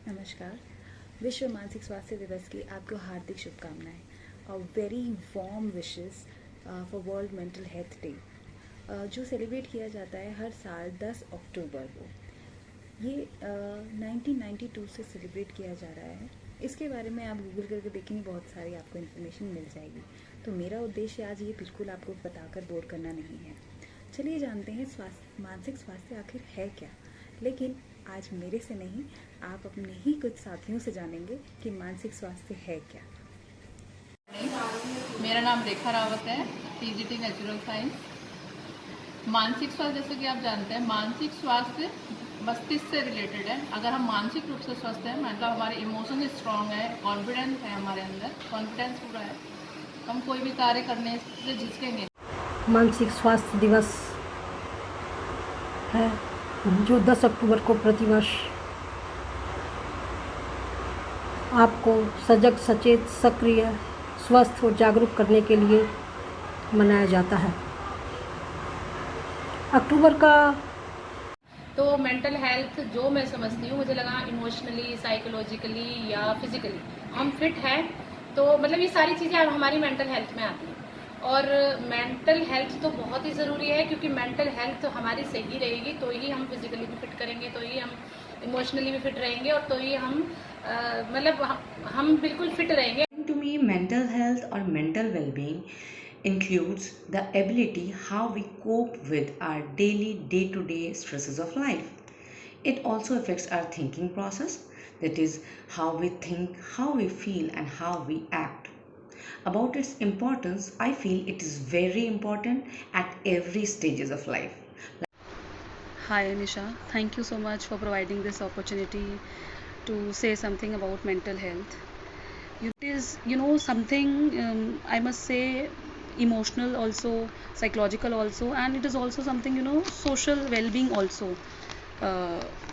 नमस्कार। विश्व मानसिक स्वास्थ्य दिवस की आपको हार्दिक शुभकामनाएं और very warm wishes for world mental health day जो सेलिब्रेट किया जाता है हर साल 10 अक्टूबर को। ये 1992 से सेलिब्रेट किया जा रहा है। इसके बारे में आप गूगल करके देखेंगे, बहुत सारी आपको इन्फॉर्मेशन मिल जाएगी। तो मेरा उद्देश्य आज ये बिल्कुल आपको बताकर बोर करना नहीं है। चलिए जानते हैं मानसिक स्वास्थ्य आखिर है क्या। लेकिन आज मेरे से नहीं, आप अपने ही कुछ साथियों से जानेंगे कि मानसिक स्वास्थ्य है क्या। मेरा नाम रेखा रावत है, टीजीटी नेचुरल साइंस। मानसिक स्वास्थ्य, जैसे कि आप जानते हैं, मानसिक स्वास्थ्य मस्तिष्क से रिलेटेड है। अगर हम मानसिक रूप से स्वस्थ हैं, मतलब हमारे इमोशन स्ट्रांग है, कॉन्फिडेंस है, हमारे अंदर कॉन्फिडेंस पूरा है, हम कोई भी कार्य करने से झिझकेंगे। मानसिक स्वास्थ्य दिवस है जो 10 अक्टूबर को प्रतिवर्ष आपको सजग, सचेत, सक्रिय, स्वस्थ और जागरूक करने के लिए मनाया जाता है। अक्टूबर का तो मेंटल हेल्थ जो मैं समझती हूँ, मुझे लगा इमोशनली, साइकोलॉजिकली या फिजिकली हम फिट हैं, तो मतलब ये सारी चीज़ें हमारी मेंटल हेल्थ में आती हैं। और मेंटल हेल्थ तो बहुत ही ज़रूरी है, क्योंकि मेंटल हेल्थ हमारी सही रहेगी तो ही हम फिजिकली भी फिट करेंगे, तो ही हम इमोशनली भी फिट रहेंगे, और तो ही हम मतलब हम बिल्कुल फिट रहेंगे। To me, mental health or mental well-being includes the ability how we cope with our daily day-to-day stresses of life. It also affects our thinking process, that is how we think, how we feel and how we act. About its importance, I feel it is very important at every stages of life. Hi Anisha, thank you so much for providing this opportunity to say something about mental health. It is, something I must say emotional also, psychological also, and it is also something, social well-being also,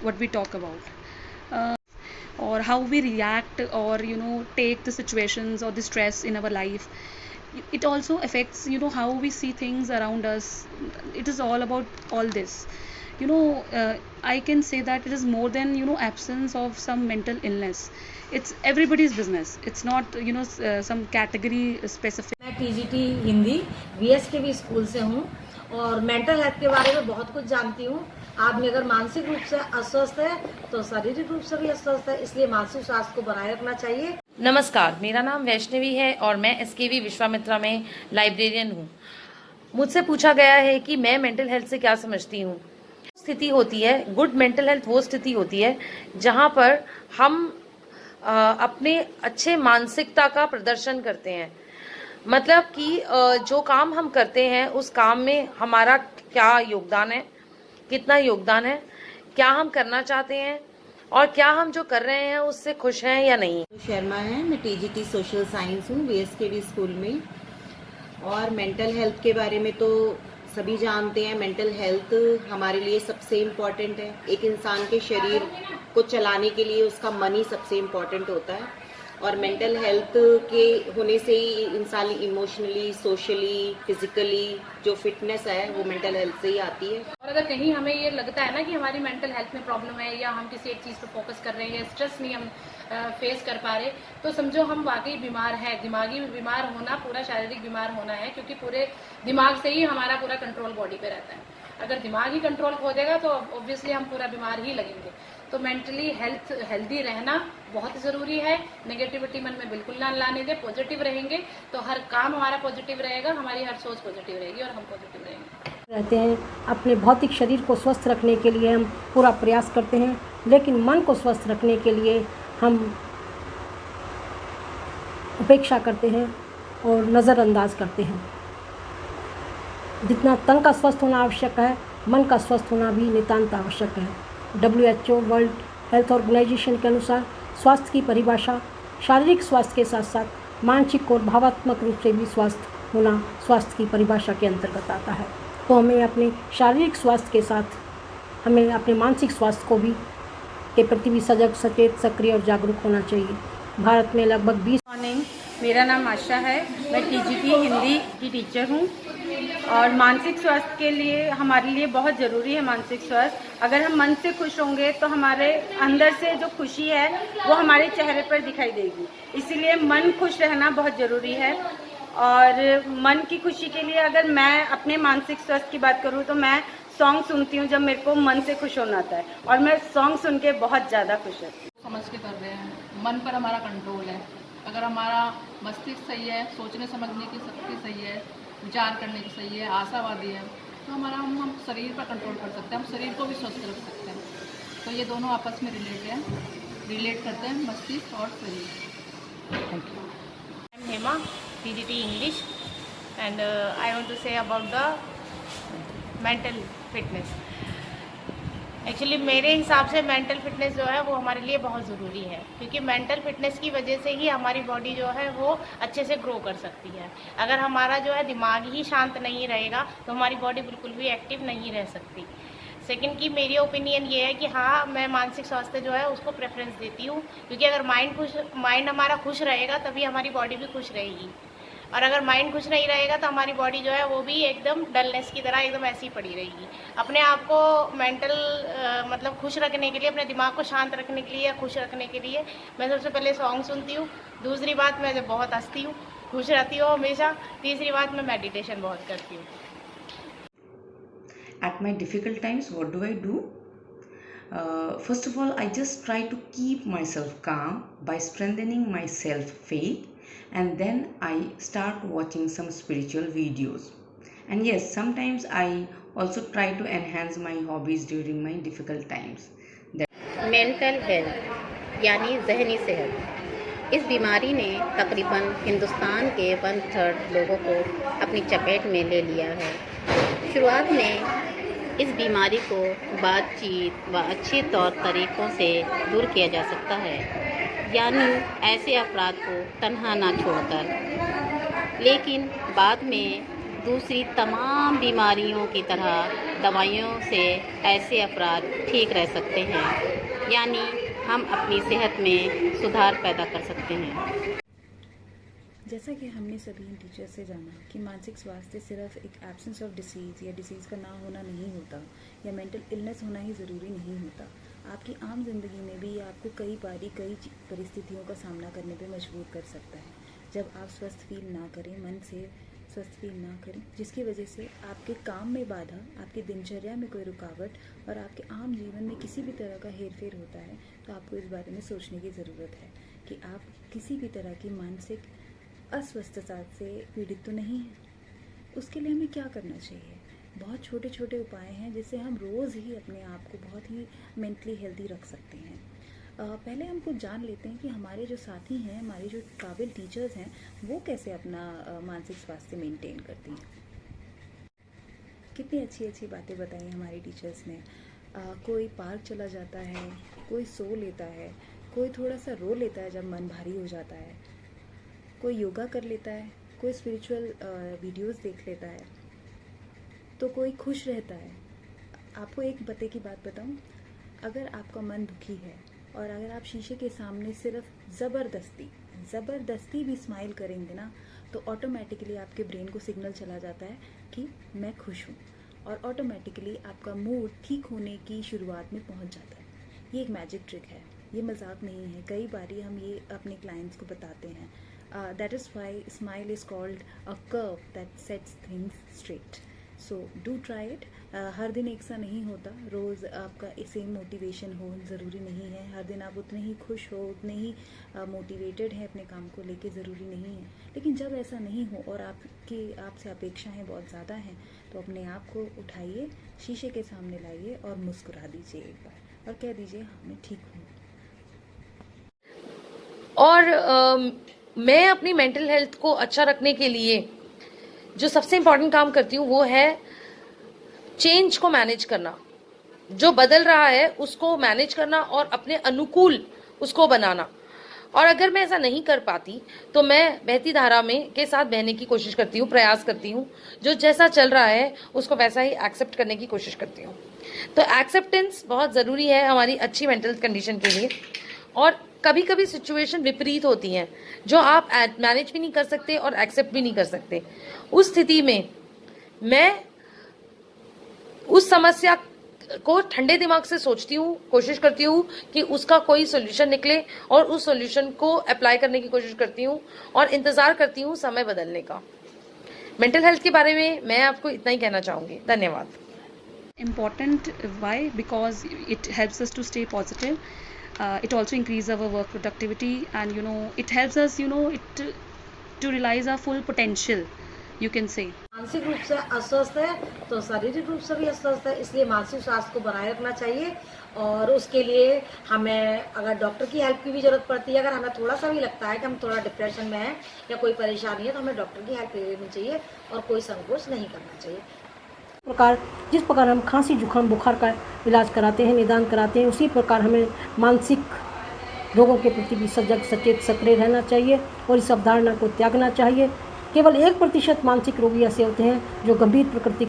what we talk about. Or how we react or take the situations or the stress in our life. It also affects how we see things around us. It is all about all this. I can say that it is more than absence of some mental illness. It's everybody's business. It's not some category specific. मैं TGT Hindi वीएसकेवी school से हूँ और mental health के बारे में बहुत कुछ जानती हूँ। आदमी अगर मानसिक रूप से अस्वस्थ है तो शारीरिक रूप से भी अस्वस्थ है, इसलिए मानसिक स्वास्थ्य को बनाए रखना चाहिए। नमस्कार, मेरा नाम वैष्णवी है और मैं एसकेवी विश्वामित्रा में लाइब्रेरियन हूँ। मुझसे पूछा गया है कि मैं मेंटल हेल्थ से क्या समझती हूँ। स्थिति होती है, गुड मेंटल हेल्थ वो स्थिति होती है जहाँ पर हम अपने अच्छे मानसिकता का प्रदर्शन करते हैं। मतलब कि जो काम हम करते हैं उस काम में हमारा क्या योगदान है, कितना योगदान है, क्या हम करना चाहते हैं और क्या हम जो कर रहे हैं उससे खुश हैं या नहीं। शर्मा है, मैं टीजीटी सोशल साइंस हूँ वीएसकेवी स्कूल में। और मेंटल हेल्थ के बारे में तो सभी जानते हैं, मेंटल हेल्थ हमारे लिए सबसे इम्पॉर्टेंट है। एक इंसान के शरीर को चलाने के लिए उसका मन ही सबसे इम्पॉर्टेंट होता है, और मेंटल हेल्थ के होने से ही इंसान इमोशनली, सोशली, फिजिकली जो फिटनेस है वो मेंटल हेल्थ से ही आती है। और अगर कहीं हमें ये लगता है ना कि हमारी मेंटल हेल्थ में प्रॉब्लम है, या हम किसी एक चीज़ पर फोकस कर रहे हैं, या स्ट्रेस नहीं हम फेस कर पा रहे, तो समझो हम वाकई बीमार हैं। दिमागी बीमार होना पूरा शारीरिक बीमार होना है, क्योंकि पूरे दिमाग से ही हमारा पूरा कंट्रोल बॉडी पे रहता है। अगर दिमाग ही कंट्रोल खो देगा तो ऑब्वियसली हम पूरा बीमार ही लगेंगे। तो मेंटली हेल्दी रहना बहुत ज़रूरी है। नेगेटिविटी मन में बिल्कुल ना लाने दे, पॉजिटिव रहेंगे तो हर काम हमारा पॉजिटिव रहेगा, हमारी हर सोच पॉजिटिव रहेगी और हम पॉजिटिव रहेंगे। रहते हैं, अपने भौतिक शरीर को स्वस्थ रखने के लिए हम पूरा प्रयास करते हैं, लेकिन मन को स्वस्थ रखने के लिए हम उपेक्षा करते हैं और नज़रअंदाज करते हैं। जितना तन का स्वस्थ होना आवश्यक है, मन का स्वस्थ होना भी नितांत आवश्यक है। WHO वर्ल्ड हेल्थ ऑर्गेनाइजेशन के अनुसार स्वास्थ्य की परिभाषा शारीरिक स्वास्थ्य के साथ साथ मानसिक और भावात्मक रूप से भी स्वस्थ होना स्वास्थ्य की परिभाषा के अंतर्गत आता है। तो हमें अपने शारीरिक स्वास्थ्य के साथ हमें अपने मानसिक स्वास्थ्य को भी के प्रति भी सजग, सचेत, सक्रिय और जागरूक होना चाहिए। भारत में लगभग 20। मॉर्निंग, मेरा नाम आशा है, मैं टीजीटी हिंदी की टीचर हूँ और मानसिक स्वास्थ्य के लिए हमारे लिए बहुत ज़रूरी है मानसिक स्वास्थ्य। अगर हम मन से खुश होंगे तो हमारे अंदर से जो खुशी है वो हमारे चेहरे पर दिखाई देगी। इसीलिए मन खुश रहना बहुत ज़रूरी है। और मन की खुशी के लिए अगर मैं अपने मानसिक स्वास्थ्य की बात करूँ तो मैं सॉन्ग सुनती हूँ जब मेरे को मन से खुश होना आता है, और मैं सॉन्ग सुन के बहुत ज़्यादा खुश होती हूँ। समझ के कर रहे हैं, मन पर हमारा कंट्रोल है। अगर हमारा मस्तिष्क सही है, सोचने समझने की शक्ति सही है, विचार करने की सही है, आशावादी है, तो हम शरीर पर कंट्रोल कर सकते हैं, हम शरीर को भी स्वस्थ रख सकते हैं। तो ये दोनों आपस में रिलेट करते हैं, मस्तिष्क और शरीर। Thank you. I am Hema, PGT English, and I want to say about the mental fitness. Actually मेरे हिसाब से मेंटल फिटनेस जो है वो हमारे लिए बहुत ज़रूरी है, क्योंकि मेंटल फिटनेस की वजह से ही हमारी बॉडी जो है वो अच्छे से ग्रो कर सकती है। अगर हमारा जो है दिमाग ही शांत नहीं रहेगा तो हमारी बॉडी बिल्कुल भी एक्टिव नहीं रह सकती। सेकंड की मेरी ओपिनियन ये है कि हाँ, मैं मानसिक स्वास्थ्य जो है उसको प्रेफरेंस देती हूँ, क्योंकि अगर माइंड हमारा खुश रहेगा तभी हमारी बॉडी भी खुश रहेगी, और अगर माइंड खुश नहीं रहेगा तो हमारी बॉडी जो है वो भी एकदम डलनेस की तरह एकदम ऐसी पड़ी रहेगी। अपने आप को मेंटल मतलब खुश रखने के लिए, अपने दिमाग को शांत रखने के लिए या खुश रखने के लिए मैं सबसे पहले सॉन्ग सुनती हूँ। दूसरी बात, मैं जब बहुत हंसती हूँ, खुश रहती हूँ हमेशा। तीसरी बात, मैं मेडिटेशन बहुत करती हूँ। At my difficult times, what do? First of all, I just try to keep myself calm by strengthening my self-faith, and then I start watching some spiritual videos. And yes, sometimes I also try to enhance my hobbies during my difficult times. Mental health यानी जहनी सेहत, इस बीमारी ने तकरीबन हिंदुस्तान के 1/3 लोगों को अपनी चपेट में ले लिया है। शुरुआत में इस बीमारी को बातचीत व अच्छे तौर तरीक़ों से दूर किया जा सकता है, यानी ऐसे अफराद को तन्हा ना छोड़कर। लेकिन बाद में दूसरी तमाम बीमारियों की तरह दवाइयों से ऐसे अफराद ठीक रह सकते हैं, यानी हम अपनी सेहत में सुधार पैदा कर सकते हैं। जैसा कि हमने सभी टीचर से जाना कि मानसिक स्वास्थ्य सिर्फ एक एब्सेंस ऑफ डिसीज़ या डिसीज़ का ना होना नहीं होता, या मेंटल इलनेस होना ही ज़रूरी नहीं होता। आपकी आम जिंदगी में भी आपको कई परिस्थितियों का सामना करने पे मजबूर कर सकता है, जब आप स्वस्थ फील ना करें, मन से स्वस्थ फील ना करें, जिसकी वजह से आपके काम में बाधा, आपकी दिनचर्या में कोई रुकावट और आपके आम जीवन में किसी भी तरह का हेरफेर होता है, तो आपको इस बारे में सोचने की ज़रूरत है कि आप किसी भी तरह की मानसिक अस्वस्थता से पीड़ित तो नहीं है। उसके लिए हमें क्या करना चाहिए? बहुत छोटे छोटे उपाय हैं जिससे हम रोज़ ही अपने आप को बहुत ही मेंटली हेल्दी रख सकते हैं। पहले हम कुछ जान लेते हैं कि हमारे जो साथी हैं, हमारे जो काबिल टीचर्स हैं, वो कैसे अपना मानसिक स्वास्थ्य मेंटेन करती हैं। कितनी अच्छी अच्छी बातें बताई हमारी टीचर्स ने। कोई पार्क चला जाता है, कोई सो लेता है, कोई थोड़ा सा रो लेता है जब मन भारी हो जाता है, कोई योगा कर लेता है, कोई स्पिरिचुअल वीडियोस देख लेता है, तो कोई खुश रहता है। आपको एक पते की बात बताऊं, अगर आपका मन दुखी है और अगर आप शीशे के सामने सिर्फ ज़बरदस्ती भी स्माइल करेंगे ना, तो ऑटोमेटिकली आपके ब्रेन को सिग्नल चला जाता है कि मैं खुश हूँ, और ऑटोमेटिकली आपका मूड ठीक होने की शुरुआत में पहुँच जाता है। ये एक मैजिक ट्रिक है, ये मजाक नहीं है। कई बारी हम ये अपने क्लाइंट्स को बताते हैं। That is why smile is called a curve that sets things straight. So do try it. हर दिन एक सा नहीं होता, रोज़ आपका सेम मोटिवेशन हो ज़रूरी नहीं है, हर दिन आप उतने ही खुश हो, उतने ही मोटिवेटेड हैं अपने काम को लेके ज़रूरी नहीं है। लेकिन जब ऐसा नहीं हो और आपसे अपेक्षाएं बहुत ज़्यादा हैं, तो अपने आप को उठाइए, शीशे के सामने लाइए और मुस्कुरा दीजिए एक बार और कह दीजिए हाँ मैं ठीक हूँ। और मैं अपनी मेंटल हेल्थ को अच्छा रखने के लिए जो सबसे इम्पॉर्टेंट काम करती हूँ वो है चेंज को मैनेज करना। जो बदल रहा है उसको मैनेज करना और अपने अनुकूल उसको बनाना। और अगर मैं ऐसा नहीं कर पाती तो मैं बहती धारा में के साथ बहने की कोशिश करती हूँ, प्रयास करती हूँ। जो जैसा चल रहा है उसको वैसा ही एक्सेप्ट करने की कोशिश करती हूँ। तो एक्सेप्टेंस बहुत ज़रूरी है हमारी अच्छी मेंटल कंडीशन के लिए। और कभी कभी सिचुएशन विपरीत होती हैं जो आप मैनेज भी नहीं कर सकते और एक्सेप्ट भी नहीं कर सकते। उस स्थिति में मैं उस समस्या को ठंडे दिमाग से सोचती हूँ, कोशिश करती हूँ कि उसका कोई सोल्यूशन निकले और उस सोल्यूशन को अप्लाई करने की कोशिश करती हूँ और इंतजार करती हूँ समय बदलने का। मेंटल हेल्थ के बारे में मैं आपको इतना ही कहना चाहूँगी। धन्यवाद। Important, why? Because it helps us to stay positive. It also increases our work productivity, and it helps us to realize our full potential, you can say. मानसिक रूप से अस्वस्थ है तो शारीरिक रूप से भी अस्वस्थ है, इसलिए मानसिक स्वास्थ्य को बनाए रखना चाहिए। और उसके लिए हमें अगर डॉक्टर की हेल्प की भी जरूरत पड़ती है, अगर हमें थोड़ा सा भी लगता है कि हम थोड़ा डिप्रेशन में हैं या कोई परेशानी है, तो हमें डॉक्टर की हेल्प ले लेनी चाहिए और कोई संकोच नहीं करना चाहिए। जिस प्रकार हम खांसी जुकाम बुखार का इलाज कराते हैं, निदान कराते हैं, उसी प्रकार हमें मानसिक रोगों के प्रति भी सजग सचेत सक्रिय रहना चाहिए और इस अवधारणा को त्यागना चाहिए। केवल 1% मानसिक रोगी ऐसे होते हैं जो गंभीर प्रकृति।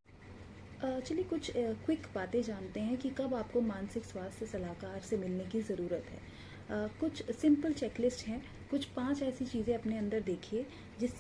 चलिए कुछ क्विक बातें जानते हैं कि कब आपको मानसिक स्वास्थ्य सलाहकार से मिलने की ज़रूरत है। कुछ सिंपल चेकलिस्ट हैं, कुछ 5 ऐसी चीज़ें अपने अंदर देखिए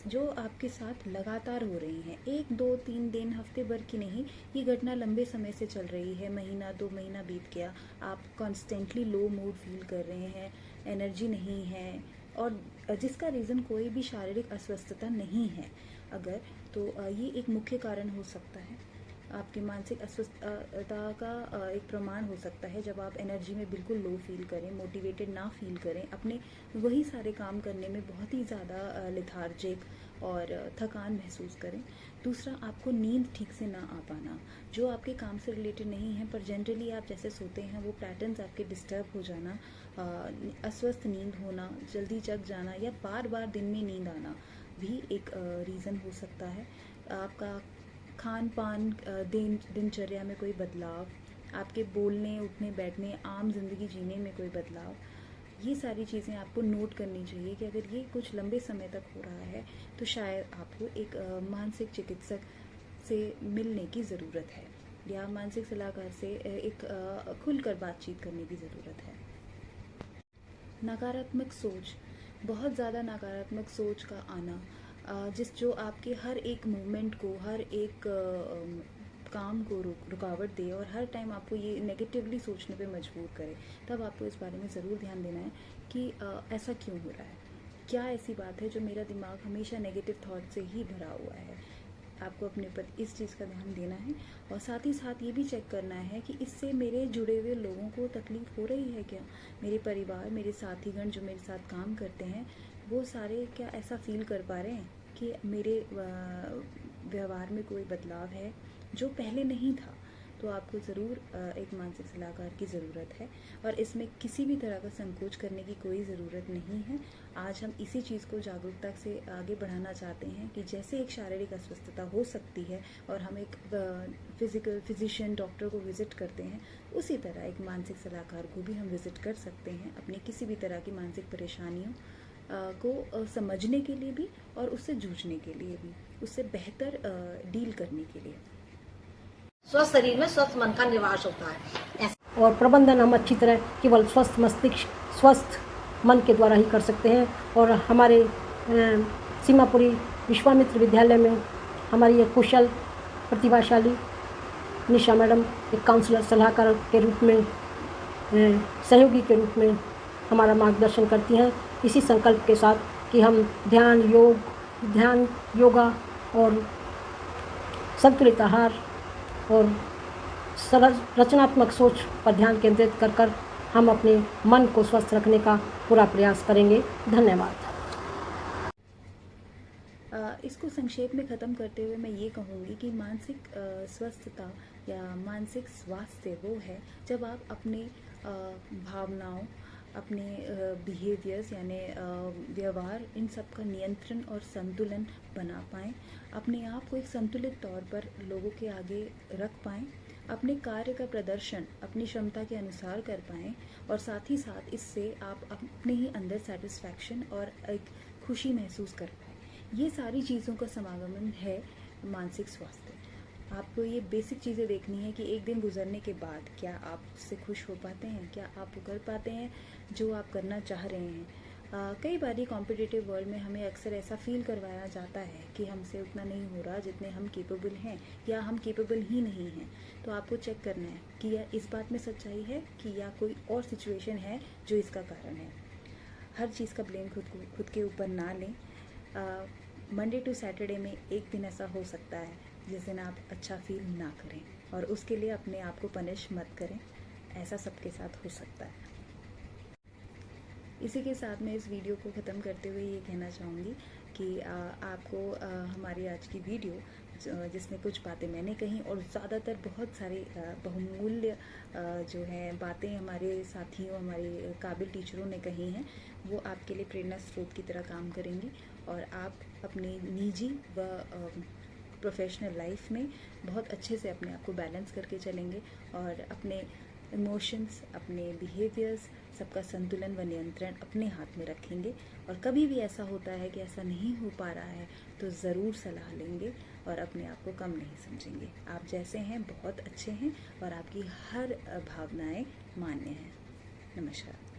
जो आपके साथ लगातार हो रही हैं, 1, 2, 3 दिन, हफ्ते भर की नहीं, ये घटना लंबे समय से चल रही है, महीना 2 महीना बीत गया, आप कॉन्स्टेंटली लो मूड फील कर रहे हैं, एनर्जी नहीं है और जिसका रीज़न कोई भी शारीरिक अस्वस्थता नहीं है अगर, तो ये एक मुख्य कारण हो सकता है। आपकी मानसिक अस्वस्थता का एक प्रमाण हो सकता है जब आप एनर्जी में बिल्कुल लो फील करें, मोटिवेटेड ना फील करें, अपने वही सारे काम करने में बहुत ही ज़्यादा लेथार्जिक और थकान महसूस करें। दूसरा, आपको नींद ठीक से ना आ पाना, जो आपके काम से रिलेटेड नहीं है पर जनरली आप जैसे सोते हैं वो पैटर्न्स आपके डिस्टर्ब हो जाना, अस्वस्थ नींद होना, जल्दी जग जाना या बार बार दिन में नींद आना भी एक रीज़न हो सकता है। आपका खान पान, दिनचर्या में कोई बदलाव, आपके बोलने उठने बैठने, आम जिंदगी जीने में कोई बदलाव, ये सारी चीज़ें आपको नोट करनी चाहिए कि अगर ये कुछ लंबे समय तक हो रहा है तो शायद आपको एक मानसिक चिकित्सक से मिलने की ज़रूरत है या मानसिक सलाहकार से एक खुलकर बातचीत करने की ज़रूरत है। नकारात्मक सोच, बहुत ज़्यादा नकारात्मक सोच का आना, जो आपके हर एक मूवमेंट को, हर एक काम को रुकावट दे और हर टाइम आपको ये नेगेटिवली सोचने पे मजबूर करे, तब आपको इस बारे में ज़रूर ध्यान देना है कि ऐसा क्यों हो रहा है, क्या ऐसी बात है जो मेरा दिमाग हमेशा नेगेटिव थॉट से ही भरा हुआ है। आपको अपने पर इस चीज़ का ध्यान देना है और साथ ही साथ ये भी चेक करना है कि इससे मेरे जुड़े हुए लोगों को तकलीफ़ हो रही है क्या, मेरे परिवार, मेरे साथीगण जो मेरे साथ काम करते हैं वो सारे क्या ऐसा फील कर पा रहे हैं कि मेरे व्यवहार में कोई बदलाव है जो पहले नहीं था। तो आपको ज़रूर एक मानसिक सलाहकार की ज़रूरत है और इसमें किसी भी तरह का संकोच करने की कोई ज़रूरत नहीं है। आज हम इसी चीज़ को जागरूकता से आगे बढ़ाना चाहते हैं कि जैसे एक शारीरिक अस्वस्थता हो सकती है और हम एक फिजिशियन डॉक्टर को विज़िट करते हैं, उसी तरह एक मानसिक सलाहकार को भी हम विज़िट कर सकते हैं अपनी किसी भी तरह की मानसिक परेशानियों को समझने के लिए भी और उससे जूझने के लिए भी, उससे बेहतर डील करने के लिए। स्वस्थ शरीर में स्वस्थ मन का निवास होता है और प्रबंधन हम अच्छी तरह केवल स्वस्थ मस्तिष्क, स्वस्थ मन के द्वारा ही कर सकते हैं। और हमारे सीमापुरी विश्वामित्र विद्यालय में हमारी एक कुशल प्रतिभाशाली निशा मैडम एक काउंसलर सलाहकार के रूप में, सहयोगी के रूप में हमारा मार्गदर्शन करती हैं, इसी संकल्प के साथ कि हम ध्यान, योगा और संतुलित आहार और रचनात्मक सोच पर ध्यान केंद्रित कर हम अपने मन को स्वस्थ रखने का पूरा प्रयास करेंगे। धन्यवाद। इसको संक्षेप में ख़त्म करते हुए मैं ये कहूँगी कि मानसिक स्वस्थता या मानसिक स्वास्थ्य वो है जब आप अपने भावनाओं, अपने बिहेवियर्स यानी व्यवहार, इन सब का नियंत्रण और संतुलन बना पाएँ, अपने आप को एक संतुलित तौर पर लोगों के आगे रख पाएँ, अपने कार्य का प्रदर्शन अपनी क्षमता के अनुसार कर पाएँ और साथ ही साथ इससे आप अपने ही अंदर सेटिस्फैक्शन और एक खुशी महसूस कर पाएँ। ये सारी चीज़ों का समागम है मानसिक स्वास्थ्य। आपको ये बेसिक चीज़ें देखनी है कि एक दिन गुजरने के बाद क्या आप उससे खुश हो पाते हैं, क्या आप वो कर पाते हैं जो आप करना चाह रहे हैं, कई बार कॉम्पिटिटिव वर्ल्ड में हमें अक्सर ऐसा फील करवाया जाता है कि हमसे उतना नहीं हो रहा जितने हम केपेबल हैं, या हम केपेबल ही नहीं हैं। तो आपको चेक करना है कि यह इस बात में सच्चाई है कि या कोई और सिचुएशन है जो इसका कारण है। हर चीज़ का ब्लेम खुद के ऊपर ना लें। मंडे टू सैटरडे में एक दिन ऐसा हो सकता है जिस दिन आप अच्छा फील ना करें, और उसके लिए अपने आप को पनिश मत करें। ऐसा सबके साथ हो सकता है। इसी के साथ मैं इस वीडियो को ख़त्म करते हुए ये कहना चाहूँगी कि आपको हमारी आज की वीडियो जिसमें कुछ बातें मैंने कही और ज़्यादातर बहुत सारे बहुमूल्य जो हैं बातें हमारे साथियों, हमारे काबिल टीचरों ने कही हैं, वो आपके लिए प्रेरणा स्रोत की तरह काम करेंगी और आप अपनी निजी व प्रोफेशनल लाइफ में बहुत अच्छे से अपने आप को बैलेंस करके चलेंगे और अपने इमोशंस, अपने बिहेवियर्स, सबका संतुलन व नियंत्रण अपने हाथ में रखेंगे। और कभी भी ऐसा होता है कि ऐसा नहीं हो पा रहा है तो ज़रूर सलाह लेंगे और अपने आप को कम नहीं समझेंगे। आप जैसे हैं बहुत अच्छे हैं और आपकी हर भावनाएं मान्य हैं। नमस्कार।